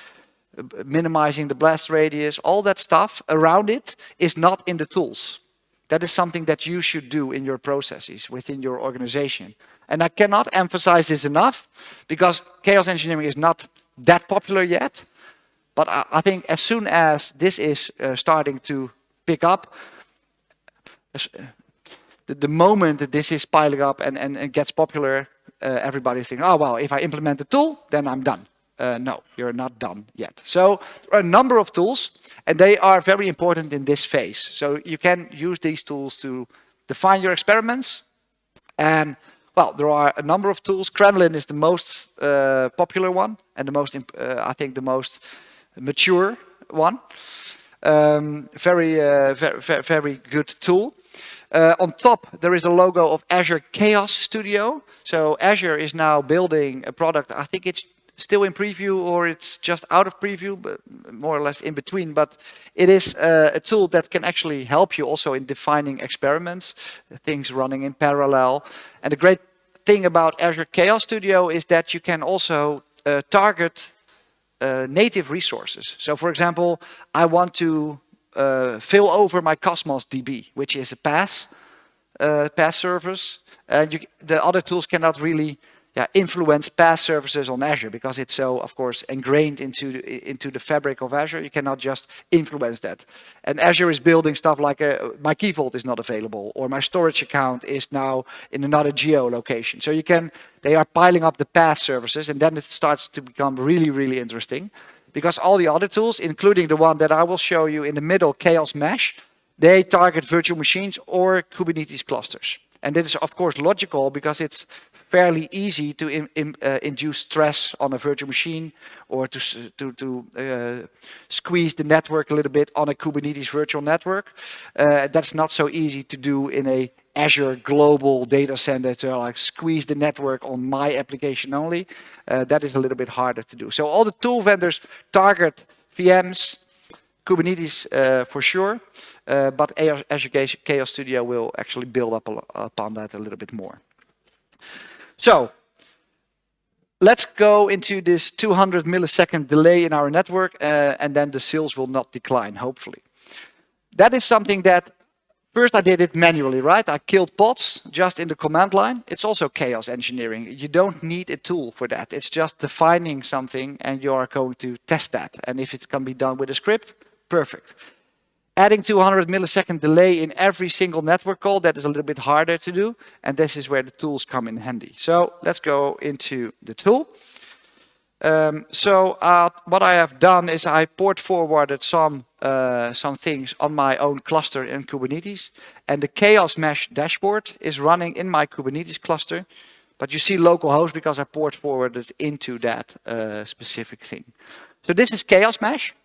minimizing the blast radius, all that stuff around it is not in the tools. That is something that you should do in your processes within your organization. And I cannot emphasize this enough, because chaos engineering is not that popular yet. But I think as soon as this is starting to pick up. The moment that this is piling up and gets popular, everybody thinks, oh, well, if I implement the tool, then I'm done. No, you're not done yet. So there are a number of tools, and they are very important in this phase. So you can use these tools to define your experiments. And, well, there are a number of tools. Kremlin is the most popular one, and the most, I think, the most mature one. Very good tool. On top, there is a logo of Azure Chaos Studio. So Azure is now building a product. I think it's still in preview, or it's just out of preview, but more or less in between. But it is a tool that can actually help you also in defining experiments, things running in parallel. And the great thing about Azure Chaos Studio is that you can also target native resources. So for example, I want to fill over my Cosmos DB, which is a PaaS service. The other tools cannot really influence PaaS services on Azure because it's so, of course, ingrained into the fabric of Azure. You cannot just influence that. And Azure is building stuff like my key vault is not available, or my storage account is now in another geolocation. So they are piling up the PaaS services, and then it starts to become really, really interesting. Because all the other tools, including the one that I will show you in the middle, Chaos Mesh, they target virtual machines or Kubernetes clusters. And that is, of course, logical because it's fairly easy to induce stress on a virtual machine, or to squeeze the network a little bit on a Kubernetes virtual network. That's not so easy to do in a Azure global data center, to like squeeze the network on my application only. That is a little bit harder to do. So all the tool vendors target VMs, Kubernetes for sure, but Azure Chaos Studio will actually build up upon that a little bit more. So let's go into this 200 millisecond delay in our network, and then the sales will not decline, hopefully. That is something that first I did it manually, right? I killed pods just in the command line. It's also chaos engineering. You don't need a tool for that. It's just defining something and you are going to test that. And if it can be done with a script, perfect. Adding 200 millisecond delay in every single network call, that is a little bit harder to do. And this is where the tools come in handy. So let's go into the tool. What I have done is I port forwarded some things on my own cluster in Kubernetes, and the Chaos Mesh dashboard is running in my Kubernetes cluster, but you see localhost because I port forwarded into that specific thing. So this is Chaos Mesh.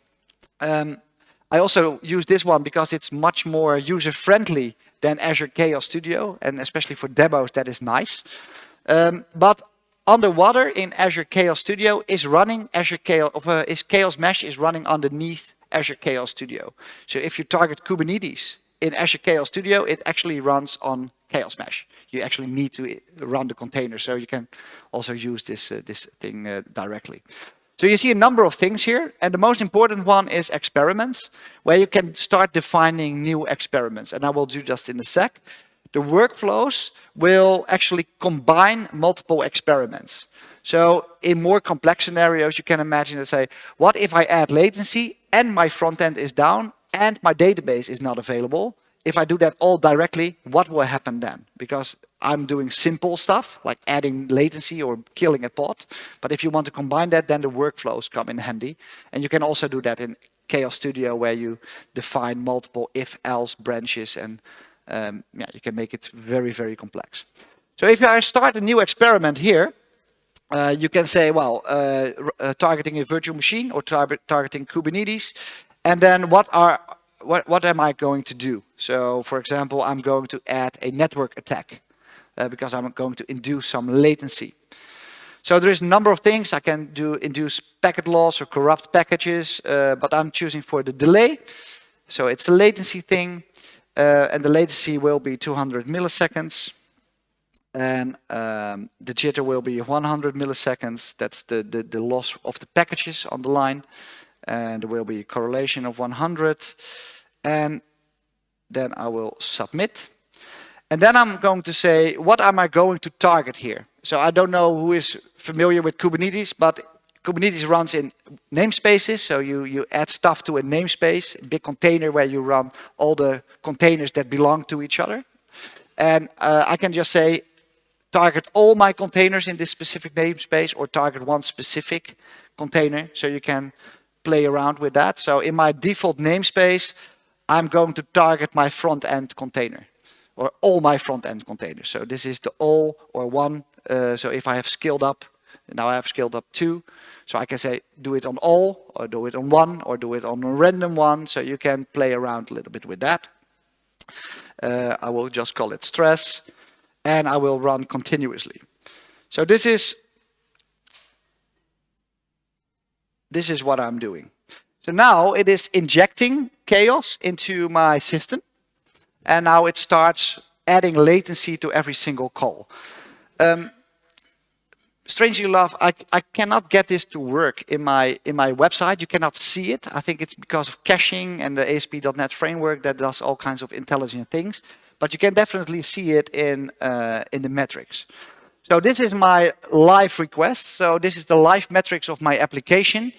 I also use this one because it's much more user-friendly than Azure Chaos Studio, and especially for demos that is nice. But underwater in Azure Chaos Studio is running Chaos Mesh is running underneath Azure Chaos Studio. So if you target Kubernetes in Azure Chaos Studio, it actually runs on Chaos Mesh. You actually need to run the container, so you can also use this thing directly. So you see a number of things here, and the most important one is experiments, where you can start defining new experiments, and I will do just in a sec. The workflows will actually combine multiple experiments. So in more complex scenarios, you can imagine to say, what if I add latency and my front end is down and my database is not available? If I do that all directly, what will happen then? Because I'm doing simple stuff like adding latency or killing a pod. But if you want to combine that, then the workflows come in handy. And you can also do that in Chaos Studio, where you define multiple if-else branches, and you can make it very, very complex. So if I start a new experiment here, you can say, well, targeting a virtual machine or targeting Kubernetes, and then what am I going to do? So, for example, I'm going to add a network attack because I'm going to induce some latency. So there is a number of things. I can induce packet loss or corrupt packages, but I'm choosing for the delay. So it's a latency thing, and the latency will be 200 milliseconds. And the jitter will be 100 milliseconds. That's the loss of the packages on the line. And there will be a correlation of 100. And then I will submit. And then I'm going to say, what am I going to target here? So I don't know who is familiar with Kubernetes, but Kubernetes runs in namespaces, so you add stuff to a namespace, a big container where you run all the containers that belong to each other. And I can just say, target all my containers in this specific namespace, or target one specific container, so you can play around with that. So in my default namespace, I'm going to target my front-end container, or all my front-end containers. So this is the all or one. So if I have scaled up, now I have scaled up 2. So I can say, do it on all, or do it on 1, or do it on a random one. So you can play around a little bit with that. I will just call it stress, and I will run continuously. So this is what I'm doing. So now it is injecting chaos into my system, and now it starts adding latency to every single call. Strangely enough, I cannot get this to work in my website. You cannot see it. I think it's because of caching and the ASP.NET framework that does all kinds of intelligent things. But you can definitely see it in the metrics. So this is my live request. So this is the live metrics of my application.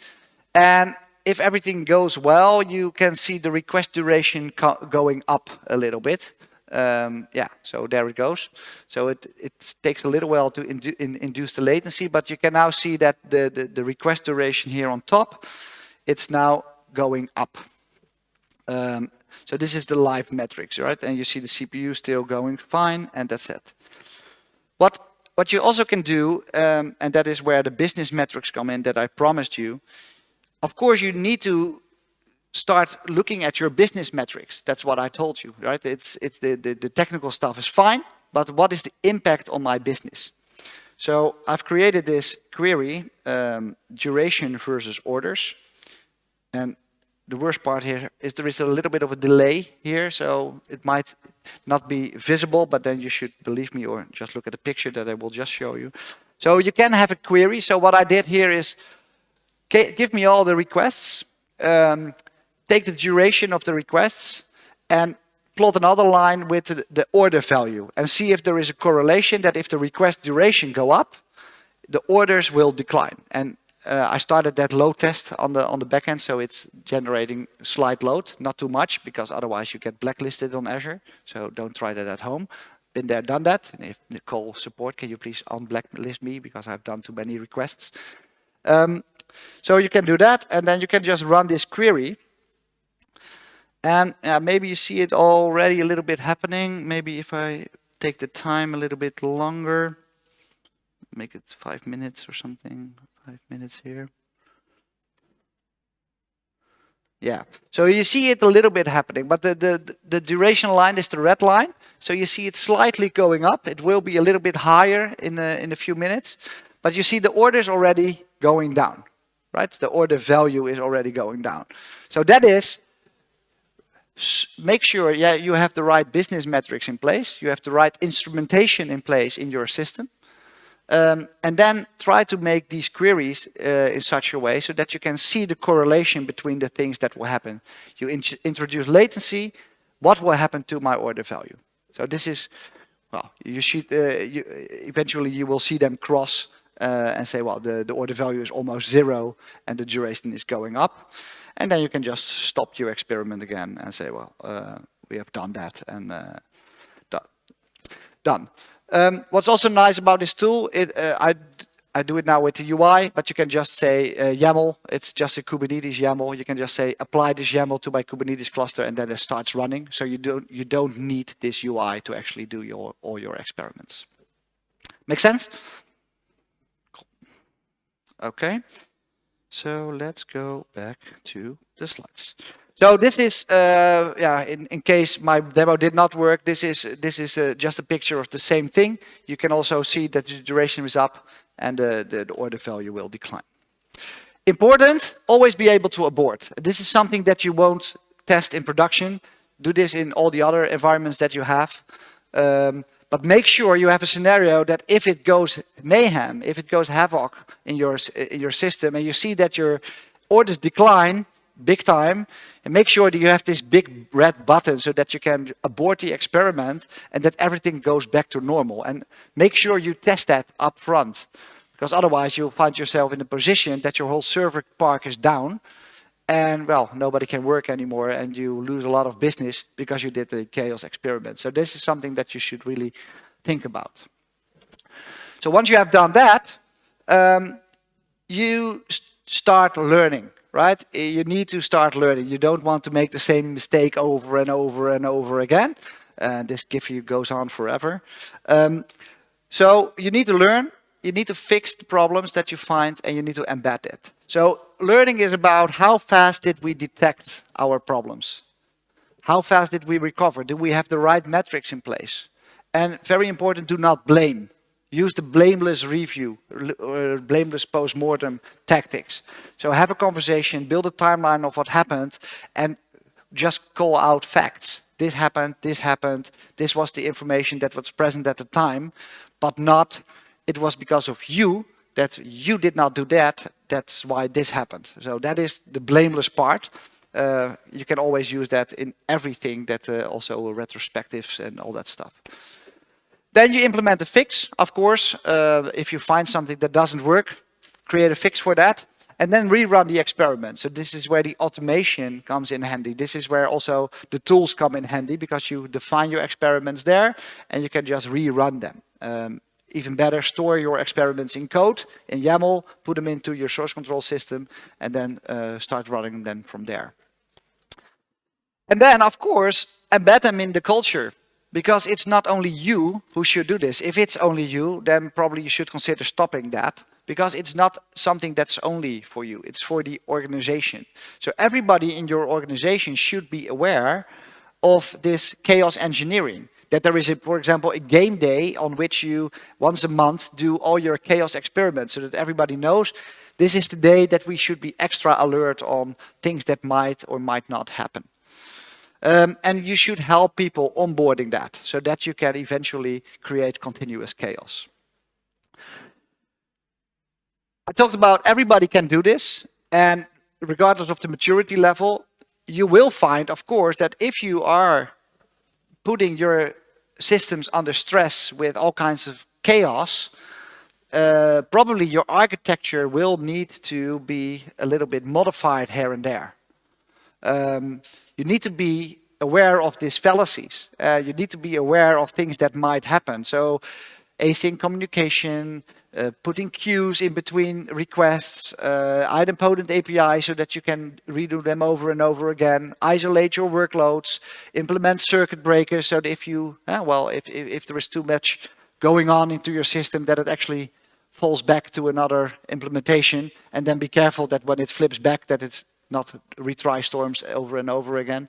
And if everything goes well, you can see the request duration going up a little bit. Yeah, so there it goes. So it takes a little while to induce the latency, but you can now see that the request duration here on top, it's now going up. So this is the live metrics, right? And you see the CPU still going fine, and that's it. What you also can do, and that is where the business metrics come in that I promised you. Of course, you need to start looking at your business metrics. That's what I told you, right? It's the technical stuff is fine, but what is the impact on my business? So I've created this query, duration versus orders. And the worst part here is there is a little bit of a delay here, so it might not be visible, but then you should believe me or just look at the picture that I will just show you. So you can have a query. So what I did here is give me all the requests, take the duration of the requests, and plot another line with the order value, and see if there is a correlation that if the request duration go up, the orders will decline. And I started that load test on the backend, so it's generating slight load, not too much, because otherwise you get blacklisted on Azure. So don't try that at home. Been there, done that. And if Nicole support, can you please unblacklist me, because I've done too many requests. So you can do that, and then you can just run this query. And maybe you see it already a little bit happening. Maybe if I take the time a little bit longer, make it 5 minutes or something. 5 minutes here. Yeah, so you see it a little bit happening, but the duration line is the red line. So you see it slightly going up. It will be a little bit higher in a few minutes, but you see the orders already going down, right? The order value is already going down. So that is, make sure you have the right business metrics in place. You have the right instrumentation in place in your system. And then try to make these queries in such a way so that you can see the correlation between the things that will happen. You introduce latency, what will happen to my order value? So this is, well, you should, eventually you will see them cross and say, well, the order value is almost 0 and the duration is going up. And then you can just stop your experiment again and say, well, we have done that and done. What's also nice about this tool, I do it now with the UI, but you can just say YAML. It's just a Kubernetes YAML. You can just say apply this YAML to my Kubernetes cluster, and then it starts running. So you don't need this UI to actually do all your experiments. Make sense? Cool. Okay. So let's go back to the slides. So this is, in case my demo did not work, this is just a picture of the same thing. You can also see that the duration is up and the order value will decline. Important, always be able to abort. This is something that you won't test in production. Do this in all the other environments that you have. But make sure you have a scenario that if it goes mayhem, if it goes havoc in your system, and you see that your orders decline big time, and make sure that you have this big red button so that you can abort the experiment and that everything goes back to normal. And make sure you test that up front, because otherwise you'll find yourself in a position that your whole server park is down, and well, nobody can work anymore, and you lose a lot of business because you did the chaos experiment. So this is something that you should really think about. So once you have done that, you start learning, right? You need to start learning. You don't want to make the same mistake over and over and over again. This gift goes on forever. So you need to learn. You need to fix the problems that you find, and you need to embed it. So learning is about how fast did we detect our problems? How fast did we recover? Do we have the right metrics in place? And very important, do not blame. Use the blameless review, or blameless post-mortem tactics. So have a conversation, build a timeline of what happened, and just call out facts. This happened, this was the information that was present at the time, but not, it was because of you that you did not do that, that's why this happened. So that is the blameless part. You can always use that in everything, that also retrospectives and all that stuff. Then you implement a fix, of course. If you find something that doesn't work, create a fix for that, and then rerun the experiment. So this is where the automation comes in handy. This is where also the tools come in handy, because you define your experiments there, and you can just rerun them. Even better, store your experiments in code, in YAML, put them into your source control system, and then start running them from there. And then, of course, embed them in the culture. Because it's not only you who should do this. If it's only you, then probably you should consider stopping that. Because it's not something that's only for you. It's for the organization. So everybody in your organization should be aware of this chaos engineering. That there is, for example, a game day on which you, once a month, do all your chaos experiments. So that everybody knows this is the day that we should be extra alert on things that might or might not happen. And you should help people onboarding that, so that you can eventually create continuous chaos. I talked about everybody can do this, and regardless of the maturity level, you will find, of course, that if you are putting your systems under stress with all kinds of chaos, probably your architecture will need to be a little bit modified here and there. You need to be aware of these fallacies. You need to be aware of things that might happen. So async communication, putting queues in between requests, idempotent API so that you can redo them over and over again, isolate your workloads, implement circuit breakers so that if you, if there is too much going on into your system, that it actually falls back to another implementation, and then be careful that when it flips back that it's not retry storms over and over again.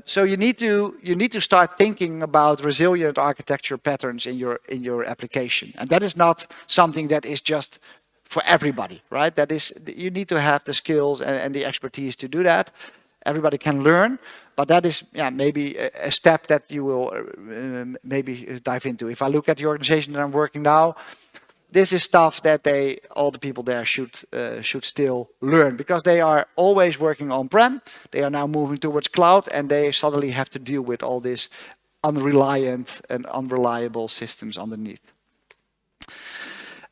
So you need to start thinking about resilient architecture patterns in your application, and that is not something that is just for everybody, right? That is, you need to have the skills and the expertise to do that. Everybody can learn, but that is maybe a step that you will maybe dive into. If I look at the organization that I'm working now, this is stuff that all the people there should still learn, because they are always working on-prem. They are now moving towards cloud, and they suddenly have to deal with all these unreliant and unreliable systems underneath.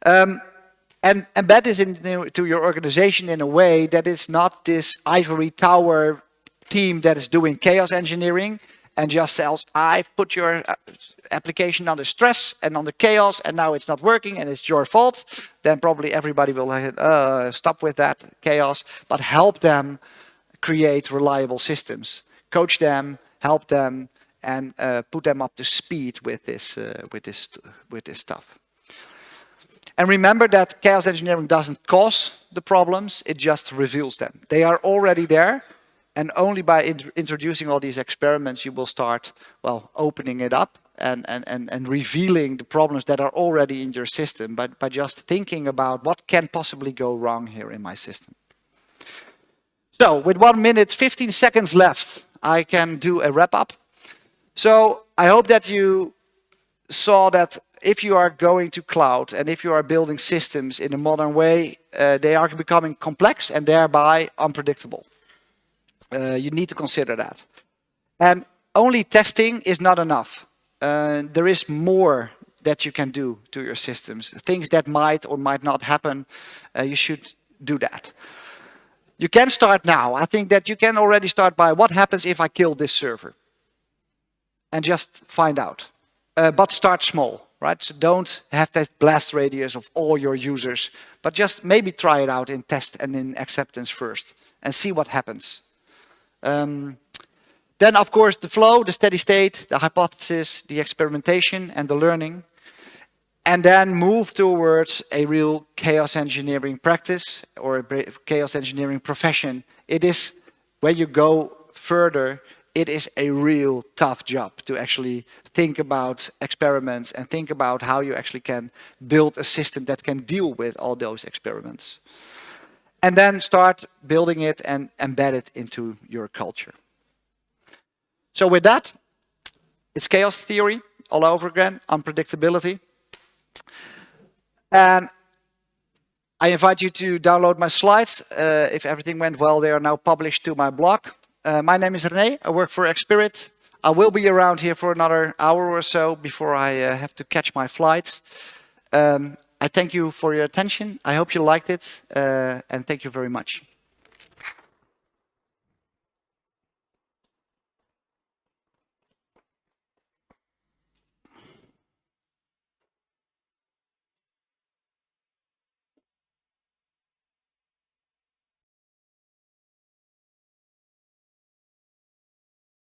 And embed this into your organization in a way that it's not this ivory tower team that is doing chaos engineering and just says, I've put your application under stress and under chaos, and now it's not working and it's your fault. Then probably everybody will stop with that chaos, but help them create reliable systems. Coach them, help them, and put them up to speed with this stuff. And remember that chaos engineering doesn't cause the problems, it just reveals them. They are already there. And only by introducing all these experiments, you will start, opening it up and revealing the problems that are already in your system, but by just thinking about what can possibly go wrong here in my system. So with 1 minute, 15 seconds left, I can do a wrap up. So I hope that you saw that if you are going to cloud and if you are building systems in a modern way, they are becoming complex and thereby unpredictable. You need to consider that. And only testing is not enough. There is more that you can do to your systems. Things that might or might not happen, you should do that. You can start now. I think that you can already start by what happens if I kill this server? And just find out. But start small, right? So don't have that blast radius of all your users, but just maybe try it out in test and in acceptance first and see what happens. Then, of course, the flow, the steady state, the hypothesis, the experimentation, and the learning. And then move towards a real chaos engineering practice or a chaos engineering profession. It is, when you go further, it is a real tough job to actually think about experiments and think about how you actually can build a system that can deal with all those experiments. And then start building it and embed it into your culture. So with that, it's chaos theory all over again, unpredictability. And I invite you to download my slides. If everything went well, they are now published to my blog. My name is René, I work for Expirit. I will be around here for another hour or so before I have to catch my flight. I thank you for your attention. I hope you liked it, and thank you very much.